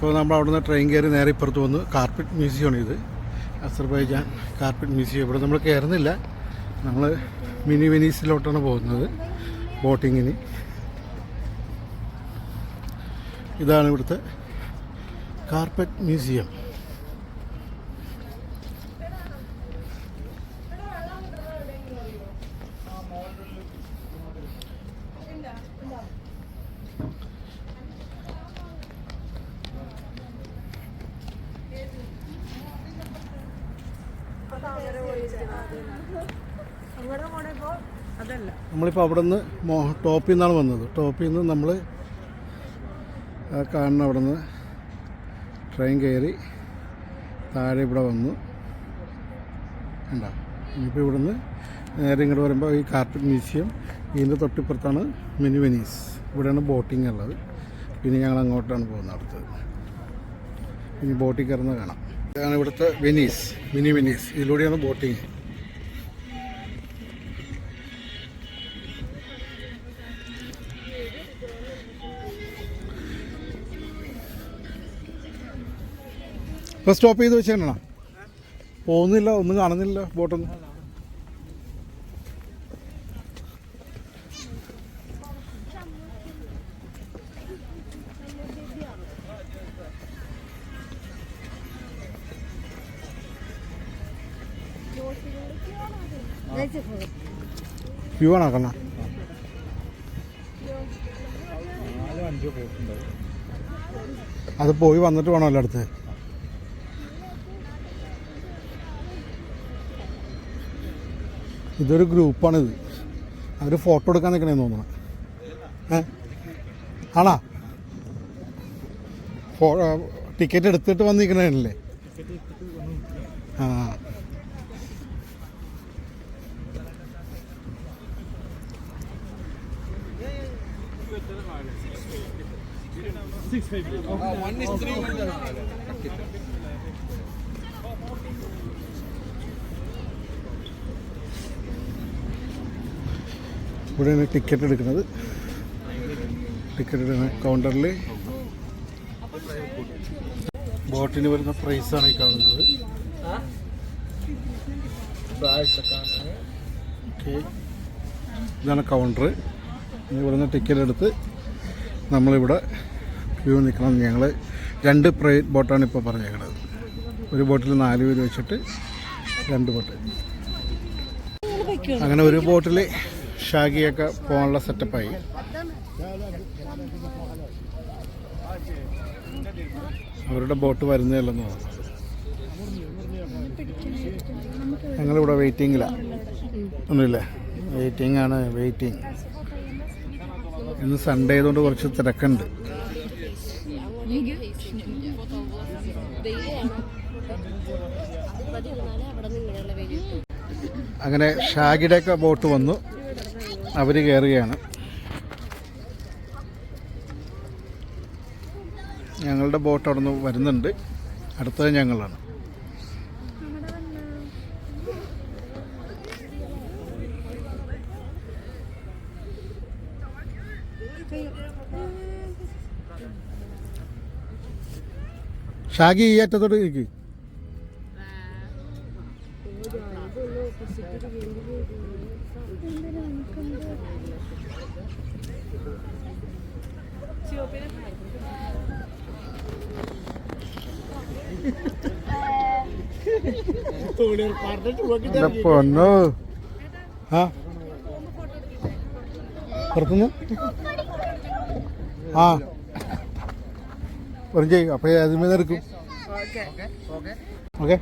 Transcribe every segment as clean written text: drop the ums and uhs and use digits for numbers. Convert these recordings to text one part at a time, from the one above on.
അപ്പോൾ നമ്മൾ അവിടെ നിന്ന് ട്രെയിൻ കയറി നേരെ ഇപ്പുറത്ത് വന്നു. കാർപ്പറ്റ് മ്യൂസിയമാണ് ഇത്, അസർബൈജാൻ കാർപ്പറ്റ് മ്യൂസിയം. ഇവിടെ നമ്മൾ കയറുന്നില്ല, നമ്മൾ മിനി വെനീസിലോട്ടാണ് പോകുന്നത് ബോട്ടിങ്ങിന്. ഇതാണ് ഇവിടുത്തെ കാർപ്പറ്റ് മ്യൂസിയം. നമ്മളിപ്പോൾ അവിടെ നിന്ന് ടോപ്പിൽ നിന്നാണ് വന്നത്. ടോപ്പിൽ നിന്ന് നമ്മൾ കാണുന്ന അവിടെ നിന്ന് ട്രെയിൻ കയറി താഴെ ഇവിടെ വന്നു. കണ്ടോ, ഇനിയിപ്പോൾ ഇവിടെ നിന്ന് നേരെ ഇങ്ങോട്ട് വരുമ്പോൾ ഈ കാർപ്പറ്റ് മ്യൂസിയം, ഇതിൻ്റെ തൊട്ടിപ്പുറത്താണ് മിനി വെനീസ്. ഇവിടെയാണ് ബോട്ടിംഗ് ഉള്ളത്. പിന്നെ ഞങ്ങൾ അങ്ങോട്ടാണ് പോകുന്നത്. അടുത്തത് ഇനി ബോട്ടിൽ കയറുന്നത് കാണാം. ഇതാണ് ഇവിടുത്തെ വെനീസ്, മിനി വെനീസ്. ഇതിലൂടെയാണ് ബോട്ടിങ്. ഇപ്പോൾ സ്റ്റോപ്പ് ചെയ്ത് വെച്ചേക്കണോ? പോകുന്നില്ല, ഒന്നും കാണുന്നില്ല ബോട്ടൊന്നും. ക്യൂ ആണോ കണ്ണ? അത് പോയി വന്നിട്ട് വേണമല്ലോ അടുത്ത്. ഇതൊരു ഗ്രൂപ്പാണിത്. അവർ ഫോട്ടോ എടുക്കാൻ നിൽക്കണേന്ന് തോന്നണം. ആണോ? ടിക്കറ്റ് എടുത്തിട്ട് വന്ന് നിൽക്കണല്ലേ? ആ, ഇവിടെയാണ് ടിക്കറ്റ് എടുക്കുന്നത്. ടിക്കറ്റ് എടുക്കുന്ന കൗണ്ടറിൽ ബോട്ടിന് വരുന്ന പ്രൈസാണ് ഈ കാണുന്നത്. ഓക്കെ, ഇതാണ് കൗണ്ടർ. ഇവിടുന്ന് ടിക്കറ്റ് എടുത്ത് നമ്മളിവിടെ ക്യൂ നിൽക്കണം. ഞങ്ങൾ 2 പ്രൈവറ്റ് ബോട്ടാണ് ഇപ്പോൾ പറഞ്ഞേക്കുന്നത്. ഒരു ബോട്ടിൽ 4 പേര് വെച്ചിട്ട് 2 ബോട്ട്. അങ്ങനെ ഒരു ബോട്ടിൽ ഷാഗിയൊക്കെ പോകാനുള്ള സെറ്റപ്പായി. അവരുടെ ബോട്ട് വരുന്നതല്ലെന്ന് തോന്നുന്നു. ഞങ്ങളിവിടെ വെയിറ്റിങ്ങിലാണ്. ഒന്നുമില്ല, വെയിറ്റിംഗ് ആണ്, വെയിറ്റിംഗ്. ഇന്ന് സൺഡേ ആയതുകൊണ്ട് കുറച്ച് തിരക്കുണ്ട്. അങ്ങനെ ഷാഗിയുടെയൊക്കെ ബോട്ട് വന്നു, അവർ കയറുകയാണ്. ഞങ്ങളുടെ ബോട്ട് അവിടെ നിന്ന് വരുന്നുണ്ട്. അടുത്തത് ഞങ്ങളാണ്. ഷാഗി ഈ അറ്റത്തോട്ട് ഇരിക്കും. പൊന്നോ, ആ പുറത്തുനിന്ന് ആ പറഞ്ഞു ചെയ്യും. അപ്പോൾ അതിന്മേൽ എടുക്കും. ഓക്കെ,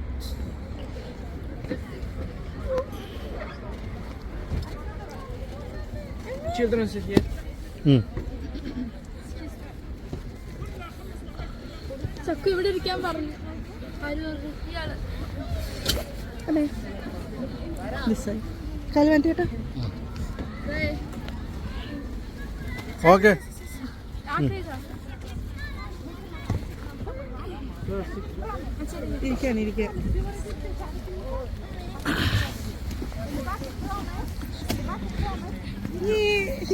ചക്കു ഇവിടെ ഇരിക്കാൻ പറഞ്ഞു. ഓക്കെ.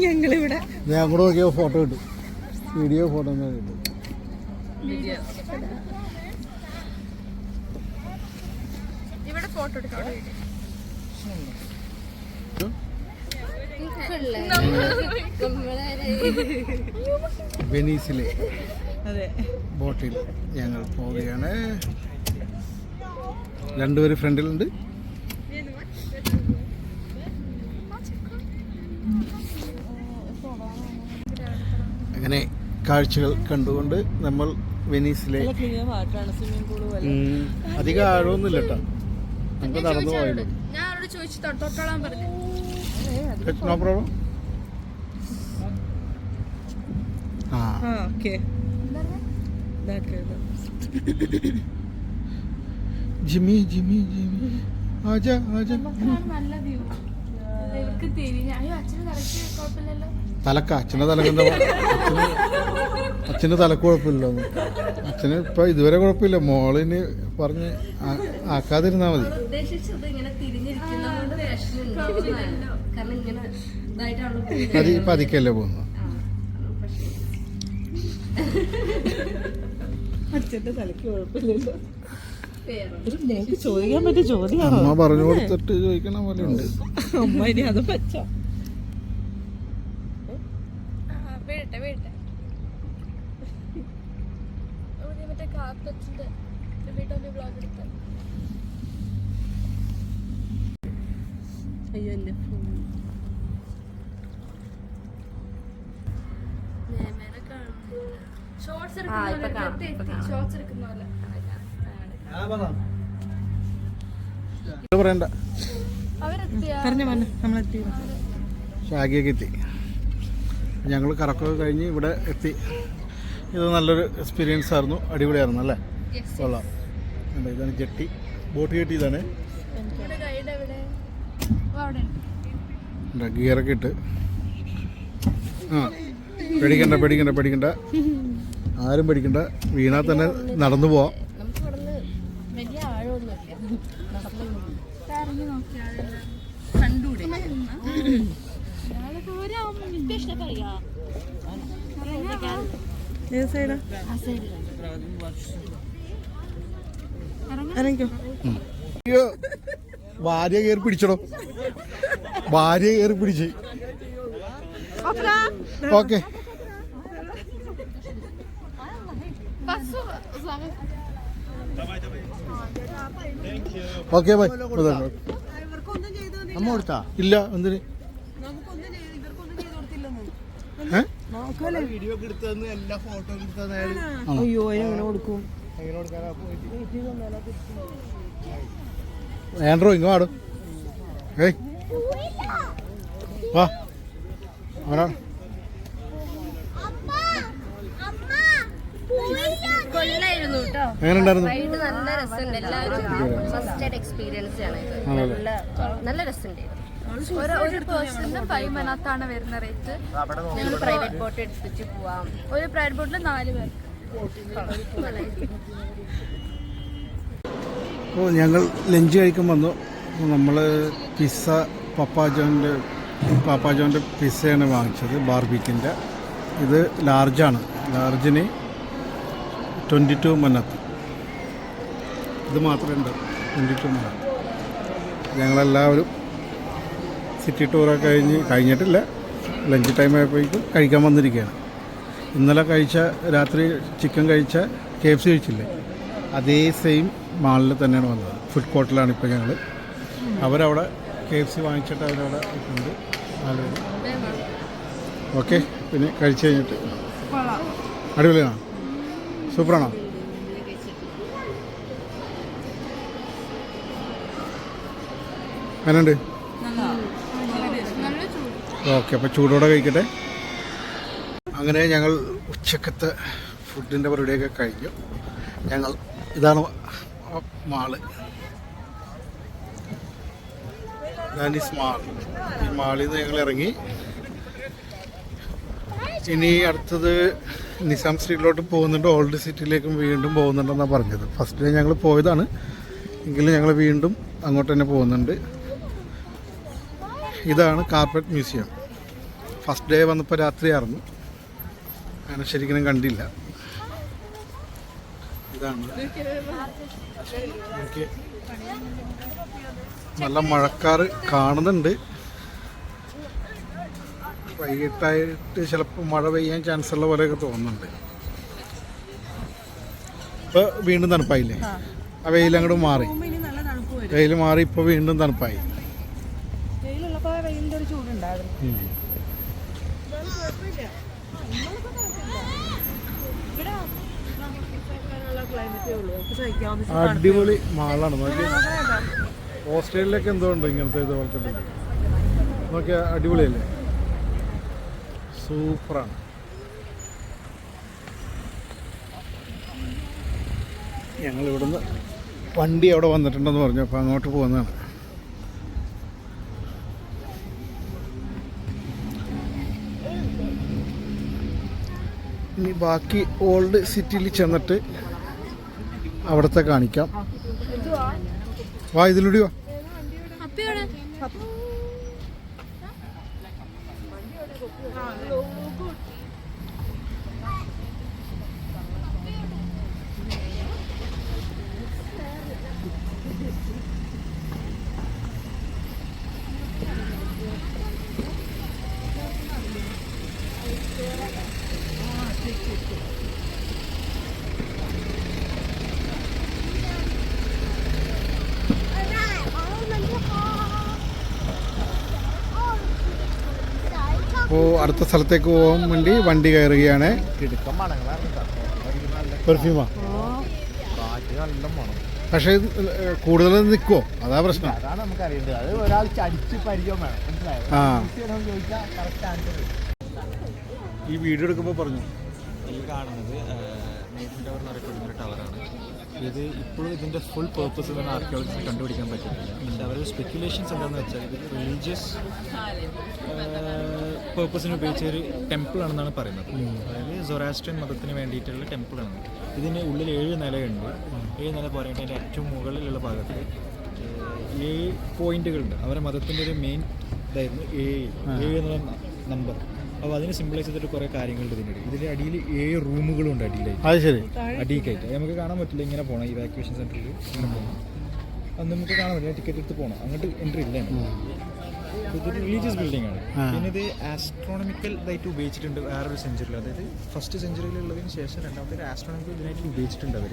ഞങ്ങളിവിടെ ഞാൻ കൂടെ നോക്കിയ ഫോട്ടോ കിട്ടും, വീഡിയോ ഫോട്ടോ കിട്ടും. ഇവിടെ ഫോട്ടോ എടുക്കാം. വെനീസിലെ ബോട്ടിൽ ഞങ്ങൾ പോവുകയാണ്. രണ്ടുപേര് ഫ്രണ്ടിലുണ്ട്. അങ്ങനെ കാഴ്ചകൾ കണ്ടുകൊണ്ട് നമ്മൾ വെനീസിലെ അധികം ആഴമൊന്നുമില്ല കേട്ടോ, നമുക്ക് നടന്നു പോയല്ലോ. ഞാൻ അവരോട് ചോദിച്ചു തൊട്ടോളാൻ പറഞ്ഞു. No problem. Jimmy Jimmy Jimmy ആജാ ആജാ. നല്ല വ്യൂ. അച്ഛന് തലക്ക് കുഴപ്പമില്ലല്ലോ. തലക്ക അച്ഛൻ്റെ തലക്കെന്താ? അച്ഛന് തലക്ക് കുഴപ്പമില്ലല്ലോ. അച്ഛന് ഇപ്പൊ ഇതുവരെ കുഴപ്പമില്ല. മോളിന് പറഞ്ഞ് ആക്കാതിരുന്നാ മതി. അത് പതിക്കല്ലേ പോകുന്നു. അച്ഛന്റെ തലക്ക് കുഴപ്പമില്ലല്ലോ. ചോദിക്കാൻ പറ്റിയ ചോദ്യമാണോ? അമ്മ പറഞ്ഞു കൊടുത്തിട്ട് ചോദിക്കണ പോലെ ഉണ്ട്. അമ്മ ഇനി അത് പച്ച അയ്യോ എന്റെ ഫോൺ. പറയണ്ട. നമ്മളെത്തി. ഷാഗിയൊക്കെ എത്തി. ഞങ്ങൾ കറക്കമൊക്കെ കഴിഞ്ഞ് ഇവിടെ എത്തി. ഇത് നല്ലൊരു എക്സ്പീരിയൻസ് ആയിരുന്നു. അടിപൊളിയായിരുന്നു അല്ലേ? കൊള്ളാം. ഇതാണ് ജെട്ടി, ബോട്ട് ജെട്ടി. ഇതാണ് ഗിയറൊക്കെ ഇട്ട്. പേടിക്കണ്ട പേടിക്കണ്ട പേടിക്കണ്ട, ആരും പേടിക്കണ്ട. വീണാൽ തന്നെ നടന്നു പോവാം. അയ്യോ, ഭാര്യ കയറി പിടിച്ചടോ, ഭാര്യ കയറി പിടിച്ച്. Okay okay bye. അമ്മ കൊടുത്താ? ഇല്ല. എന്തിന്? അയ്യോ എങ്ങനെ കൊടുക്കും? ആൻഡ്രോ ഇങ്ങോ ആടും. ഏയ് വാ. അവനാ കൊള്ളായിരുന്നു കേട്ടോ. എങ്ങനെയുണ്ടായിരുന്നു? നല്ല രസമുണ്ട്. എല്ലാവരും ഫസ്റ്റ് എക്സ്പീരിയൻസ് ആണ് ഇത്. നല്ല രസമുണ്ടായിരുന്നു. ഒരു പേഴ്സണിന് 5 മനാത്താണ് വരുന്ന റേറ്റ്. ഞങ്ങൾ പ്രൈവറ്റ് ബോട്ട് എടുത്തിട്ട് പോവാം. ഒരു പ്രൈവറ്റ് ബോട്ടിൽ 4 പേർക്ക്. അപ്പോൾ ഞങ്ങൾ ലഞ്ച് കഴിക്കാൻ വന്നു. നമ്മൾ പിസ്സ പാപ്പാജോൻ്റെ പിസ്സയാണ് വാങ്ങിച്ചത്, ബാർബിക്കിൻ്റെ. ഇത് ലാർജാണ്. ലാർജിന് 22 മന്നത്ത്. ഇത് മാത്രമേ ഉണ്ട് 22 മന്നത്ത്. ഞങ്ങളെല്ലാവരും സിറ്റി ടൂറൊക്കെ കഴിഞ്ഞിട്ടില്ല. ലഞ്ച് ടൈം ആയപ്പോഴേക്കും കഴിക്കാൻ വന്നിരിക്കുകയാണ്. ഇന്നലെ രാത്രി ചിക്കൻ കഴിച്ച KFC കഴിച്ചില്ലേ, അതേ സെയിം മാളിൽ തന്നെയാണ് വന്നത്. ഫുഡ് കോർട്ടിലാണ് ഇപ്പോൾ ഞങ്ങൾ. അവരവിടെ KFC വാങ്ങിച്ചിട്ട് അവരവിടെ ഉണ്ട്. ഓക്കെ, പിന്നെ കഴിച്ച് കഴിഞ്ഞിട്ട് അടിപൊളിയാണോ? സൂപ്പറാണോ? അങ്ങനെയുണ്ട്. ഓക്കെ, അപ്പോൾ ചൂടോടെ കഴിക്കട്ടെ. അങ്ങനെ ഞങ്ങൾ ഉച്ചക്കത്തെ ഫുഡിൻ്റെ പരിപാടിയൊക്കെ കഴിഞ്ഞു. ഇതാണ് മാള്, ദാനിസ് മാൾ. ഈ മാളിൽ നിന്ന് ഞങ്ങൾ ഇറങ്ങി. ഇനി അടുത്തത് നിസാം സ്ട്രീറ്റിലോട്ട് പോകുന്നുണ്ട്. ഓൾഡ് സിറ്റിയിലേക്കും വീണ്ടും പോകുന്നുണ്ടെന്നാണ് പറഞ്ഞത്. ഫസ്റ്റ് ഡേ ഞങ്ങൾ പോയതാണ്, എങ്കിലും ഞങ്ങൾ വീണ്ടും അങ്ങോട്ട് തന്നെ പോകുന്നുണ്ട്. ഇതാണ് കാർപ്പറ്റ് മ്യൂസിയം. ഫസ്റ്റ് ഡേ വന്നപ്പോൾ രാത്രിയായിരുന്നു, അങ്ങനെ ശരിക്കും കണ്ടില്ല. ഇതാണ് ഓക്കെ. നല്ല മഴക്കാറ് കാണുന്നുണ്ട്. വൈകിട്ടായിട്ട് ചിലപ്പോൾ മഴ പെയ്യാൻ ചാൻസ് ഉള്ള പോലെയൊക്കെ തോന്നുന്നുണ്ട്. ഇപ്പോൾ വീണ്ടും തണുപ്പായില്ലേ? ആ വെയിൽ അങ്ങോട്ട് മാറി, വെയിൽ മാറി ഇപ്പോൾ വീണ്ടും തണുപ്പായി. അടിപൊളി മാളാണ്. നോക്കി ഓസ്ട്രേലിയയിലൊക്കെ എന്തോ ഉണ്ട് ഇങ്ങനത്തെ ഇതുപോലത്തെ. നോക്കിയാൽ അടിപൊളിയല്ലേ, സൂപ്പറാണ്. ഞങ്ങൾ ഇവിടുന്ന് വണ്ടി അവിടെ വന്നിട്ടുണ്ടെന്ന് പറഞ്ഞു, അപ്പോൾ അങ്ങോട്ട് പോകുന്നതാണ്. ഇനി ബാക്കി ഓൾഡ് സിറ്റിയിൽ ചെന്നിട്ട് അവിടുത്തെ കാണിക്കാം. വാ, ഇതിലൂടെ വാ. അപ്പോൾ അടുത്ത സ്ഥലത്തേക്ക് പോകാൻ വേണ്ടി വണ്ടി കയറുകയാണ്. പെർഫ്യൂമാ, പക്ഷേ കൂടുതൽ നിൽക്കുമോ? അതാ പ്രശ്നം. ആ, ഈ വീഡിയോ എടുക്കുമ്പോൾ പറഞ്ഞു ഈ കാണുന്നത് നേഷൻ ടവർ എന്ന് അറിയപ്പെടുന്ന ഒരു ടവറാണ്. ഇത് ഇപ്പോഴും ഇതിൻ്റെ ഫുൾ പേർപ്പസ് തന്നെ ആർക്കിയോളജിസ്റ്റ് കണ്ടുപിടിക്കാൻ പറ്റുന്നില്ല. പക്ഷേ അവരുടെ സ്പെക്കുലേഷൻസ് എന്താണെന്ന് വെച്ചാൽ ഇത് റിലീജിയസ് പേർപ്പസിന് ഉപയോഗിച്ച ഒരു ടെമ്പിൾ ആണെന്നാണ് പറയുന്നത്. അതായത് സൊറാസ്ട്രിയൻ മതത്തിന് വേണ്ടിയിട്ടുള്ള ടെമ്പിളാണ്. ഇതിന് ഉള്ളിൽ 7 നിലയുണ്ട്. 7 നില പോരായിട്ട് അതിൻ്റെ ഏറ്റവും മുകളിലുള്ള ഭാഗത്ത് 7 പോയിന്റുകളുണ്ട്. അവരുടെ മതത്തിൻ്റെ ഒരു മെയിൻ ഇതായിരുന്നു 7 എന്നുള്ള നമ്പർ. അപ്പോൾ അതിനെ സിമ്പിളൈസ് ചെയ്തിട്ട് കുറേ കാര്യങ്ങളുണ്ട് ഇതിൻ്റെ. ഇതിൻ്റെ അടിയിൽ 7 റൂമുകളും ഉണ്ട് അടിയിലായിട്ട്. അത് ശരി, അടിയിലായിട്ട് നമുക്ക് കാണാൻ പറ്റില്ല. ഇങ്ങനെ പോകണം, ഇവാക്യുവേഷൻ സെൻറ്ററിൽ ഇങ്ങനെ പോകണം. അത് നമുക്ക് കാണാൻ പറ്റില്ല, ടിക്കറ്റ് എടുത്ത് പോകണം. അങ്ങോട്ട് എൻട്രി ഇല്ല. ഇതൊരു റിലീജിയസ് ബിൽഡിംഗ് ആണ്. പിന്നെ ഇത് ആസ്ട്രോണമിക്കൽ ഇതായിട്ട് ഉപയോഗിച്ചിട്ടുണ്ട് വേറൊരു സെഞ്ചുറിയിൽ. അതായത് ഫസ്റ്റ് സെഞ്ചുറിയിലുള്ളതിന് ശേഷം രണ്ടാമത്തെ ഒരു ആസ്ട്രോണമിക്കൽ ഇതിനായിട്ട് ഉപയോഗിച്ചിട്ടുണ്ട് അവർ.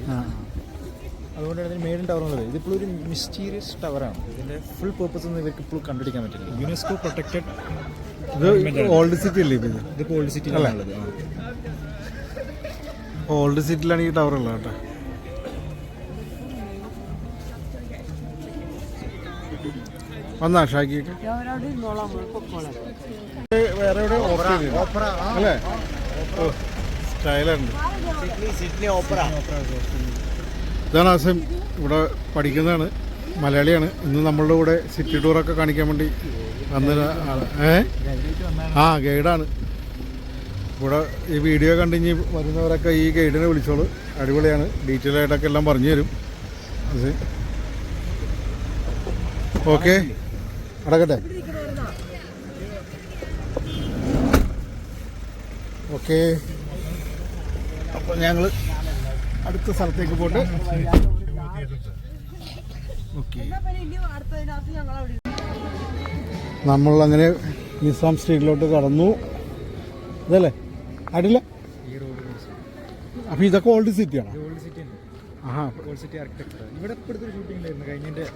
അതുകൊണ്ടാണ് ഇതിന് മെയിൻ ടവർ എന്നുള്ളത്. ഇതിപ്പോൾ ഒരു മിസ്റ്റീരിയസ് ടവറാണ്. ഇതിൻ്റെ ഫുൾ പേർപ്പസ് ഒന്നും ഇവർക്ക് ഇപ്പോൾ കണ്ടുപിടിക്കാൻ പറ്റില്ല. UNESCO protected. ഇത് ഓൾഡ് സിറ്റി അല്ലേ? ഇതിപ്പോൾ ഓൾഡ് സിറ്റിയിലാണുള്ളത്. ഓൾഡ് സിറ്റിയിലാണ് ഈ ടവർ ഉള്ളത് കേട്ടോ. വന്നാ ഷാക്കിയൊക്കെ വേറെ എവിടെ ഓപ്പറ അല്ലേ? സ്റ്റൈലുണ്ട്. ഇതാണ് ആസം, ഇവിടെ പഠിക്കുന്നതാണ്, മലയാളിയാണ്. ഇന്ന് നമ്മളുടെ കൂടെ സിറ്റി ടൂറൊക്കെ കാണിക്കാൻ വേണ്ടി വന്ന ഗൈഡാണ്. ഇവിടെ ഈ വീഡിയോ കണ്ടിഞ്ഞ് വരുന്നവരൊക്കെ ഈ ഗൈഡിനെ വിളിച്ചോളൂ. അടിപൊളിയാണ്, ഡീറ്റെയിൽ ആയിട്ടൊക്കെ എല്ലാം പറഞ്ഞു തരും. അത് ഓക്കെ, അടക്കട്ടെ. ഓക്കെ, അപ്പോൾ ഞങ്ങൾ അടുത്ത സ്ഥലത്തേക്ക് പോട്ടെ. ഓക്കെ, നമ്മളങ്ങനെ നിസാം സ്ട്രീറ്റിലോട്ട് കടന്നു. ഇതല്ലേ അടിയില്ല? അപ്പോൾ ഇതൊക്കെ ഓൾഡ് സിറ്റിയാണ്. ഓൾഡ് സിറ്റി ഉണ്ട്. ആഹാ, ഓൾഡ് സിറ്റി ആർക്കിടെക്ചർ. ഇവിടെ ഇപ്പോഴത്തെ ഷൂട്ടിംഗ് ഉണ്ടായിരുന്നു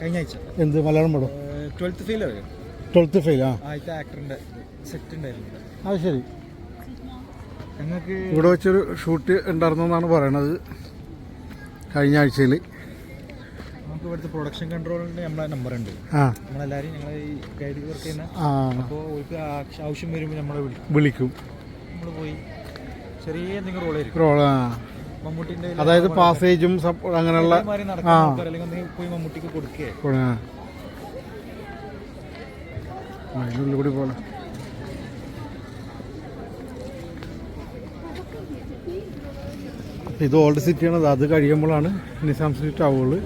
കഴിഞ്ഞ ആഴ്ച. എന്ത് മലയാളം പടം? 12th ഫെയിൽ അറിയാം. 12th fail. ആദ്യത്തെ ആക്ടറിൻ്റെ സെറ്റ് ഉണ്ടായിരുന്നു. അത് ശരി. ഞങ്ങൾക്ക് ഇവിടെ വെച്ചൊരു ഷൂട്ട് ഉണ്ടായിരുന്നു എന്നാണ് പറയണത് കഴിഞ്ഞ ആഴ്ചയിൽ. നമുക്ക് ഇവിടുത്തെ പ്രൊഡക്ഷൻ കൺട്രോളിൻ്റെ നമ്മളെ നമ്പർ ഉണ്ട്. നമ്മളെല്ലാവരും ഞങ്ങളെ ഈ ഗൈഡ് വർക്ക് ചെയ്യുന്ന. അപ്പോൾ അവർക്ക് ആവശ്യം വരുമ്പോൾ നമ്മളെ വിളിക്കും. നമ്മൾ പോയി ചെറിയ എന്തെങ്കിലും റോളായിരിക്കും. മമ്മൂട്ടിൻ്റെ അതായത് പാസേജും അങ്ങനെയുള്ള അല്ലെങ്കിൽ പോയി മമ്മൂട്ടിക്ക് കൊടുക്കുക. അതിനുള്ളിൽ കൂടി പോലെ ഇത് ഓൾഡ് സിറ്റിയാണ്. അത് കഴിയുമ്പോഴാണ് നിസാം സ്ട്രീറ്റ് ആവുള്ളൂ.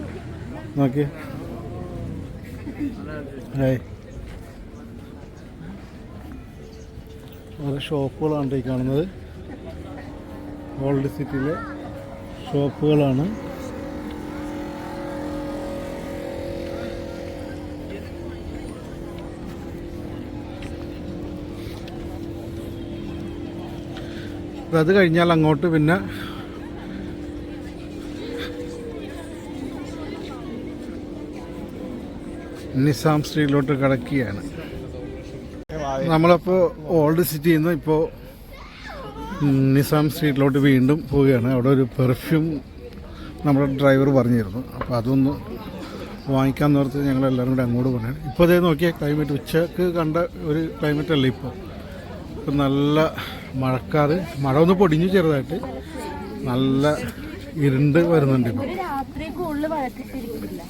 നോക്കിയേ, ഓരോ ഷോപ്പുകളാണ് ഈ കാണുന്നത്. ഓൾഡ് സിറ്റിയിലെ ഷോപ്പുകളാണ്. അപ്പോൾ അത് കഴിഞ്ഞാൽ അങ്ങോട്ട് പിന്നെ നിസാം സ്ട്രീറ്റിലോട്ട് കടക്കുകയാണ്. നമ്മളപ്പോൾ ഓൾഡ് സിറ്റിയിൽ നിന്ന് ഇപ്പോൾ നിസാം സ്ട്രീറ്റിലോട്ട് വീണ്ടും പോവുകയാണ്. അവിടെ ഒരു പെർഫ്യൂം നമ്മുടെ ഡ്രൈവർ പറഞ്ഞിരുന്നു. അപ്പോൾ അതൊന്ന് വാങ്ങിക്കാൻ നേരത്ത് ഞങ്ങളെല്ലാവരും കൂടെ അങ്ങോട്ട് പോകണം. ഇപ്പോൾ അതേ നോക്കിയാൽ ക്ലൈമറ്റ് ഉച്ചക്ക് കണ്ട ഒരു ക്ലൈമറ്റ് അല്ല ഇപ്പോൾ. ഇപ്പം നല്ല മഴക്കാറ്, മഴ ഒന്ന് പൊടിഞ്ഞു ചെറുതായിട്ട്, നല്ല ഇരുണ്ട് വരുന്നുണ്ട് ഇപ്പോൾ. രാത്രി കൂടുതൽ വഴക്കിട്ടിരിക്കില്ല.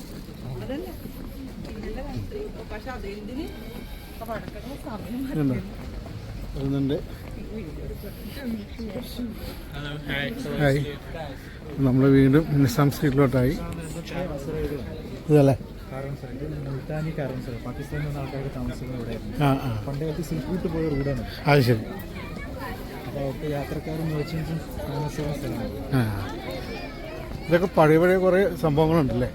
വരുന്നുണ്ട്. ഹായ്, നമ്മൾ വീണ്ടും നിസാം സ്ട്രീറ്റിലോട്ടായി. ഇതല്ലേ പാകിസ്ഥാനിൽ നിന്ന് ആൾക്കാർക്ക് താമസിക്കുന്ന ഇവിടെയായിരുന്നു. ആ, പണ്ട് കാലത്ത് സിൽക്ക് റൂട്ട് പോയ റോഡാണ്. അത് ശരി. അപ്പോൾ അവിടുത്തെ യാത്രക്കാരും മെർച്ചൻസും താമസിക്കുന്ന സ്ഥലമാണ്. ആ, ഇതൊക്കെ പഴയ പഴയ കുറേ സംഭവങ്ങളുണ്ടല്ലേ.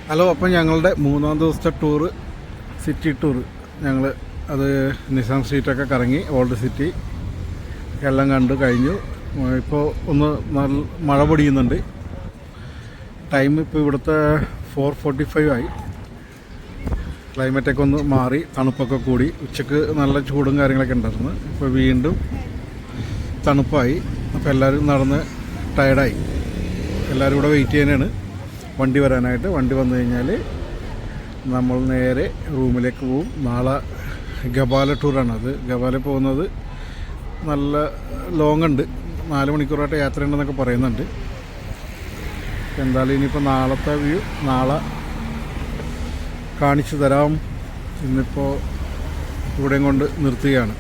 ഹലോ, അപ്പം ഞങ്ങളുടെ 3-ാം ദിവസത്തെ ടൂറ്, സിറ്റി ടൂറ്, ഞങ്ങൾ അത് നിസാം സ്ട്രീറ്റൊക്കെ കറങ്ങി ഓൾഡ് സിറ്റി എല്ലാം കണ്ടു കഴിഞ്ഞു. ഇപ്പോൾ ഒന്ന് നല്ല മഴ പൊടിയുന്നുണ്ട്. ടൈം ഇപ്പോൾ ഇവിടുത്തെ 4:45 ആയി. ക്ലൈമറ്റൊക്കെ ഒന്ന് മാറി, തണുപ്പൊക്കെ കൂടി. ഉച്ചക്ക് നല്ല ചൂടും കാര്യങ്ങളൊക്കെ ഉണ്ടായിരുന്നു. ഇപ്പോൾ വീണ്ടും തണുപ്പായി. അപ്പോൾ എല്ലാവരും നടന്ന് ടയർഡായി. എല്ലാവരും ഇവിടെ വെയിറ്റ് ചെയ്യാനാണ് വണ്ടി വരാനായിട്ട്. വണ്ടി വന്നു കഴിഞ്ഞാൽ നമ്മൾ നേരെ റൂമിലേക്ക് പോവും. നാളെ ഗബാല ടൂറാണത്. ഗബാല പോകുന്നത് നല്ല ലോങ് ഉണ്ട്, 4 മണിക്കൂറായിട്ട് യാത്രയുണ്ടെന്നൊക്കെ പറയുന്നുണ്ട്. എന്തായാലും ഇനിയിപ്പോൾ നാളത്തെ വ്യൂ നാളെ കാണിച്ചു തരാം. ഇന്നിപ്പോൾ ഇവിടെയും കൊണ്ട് നിർത്തുകയാണ്.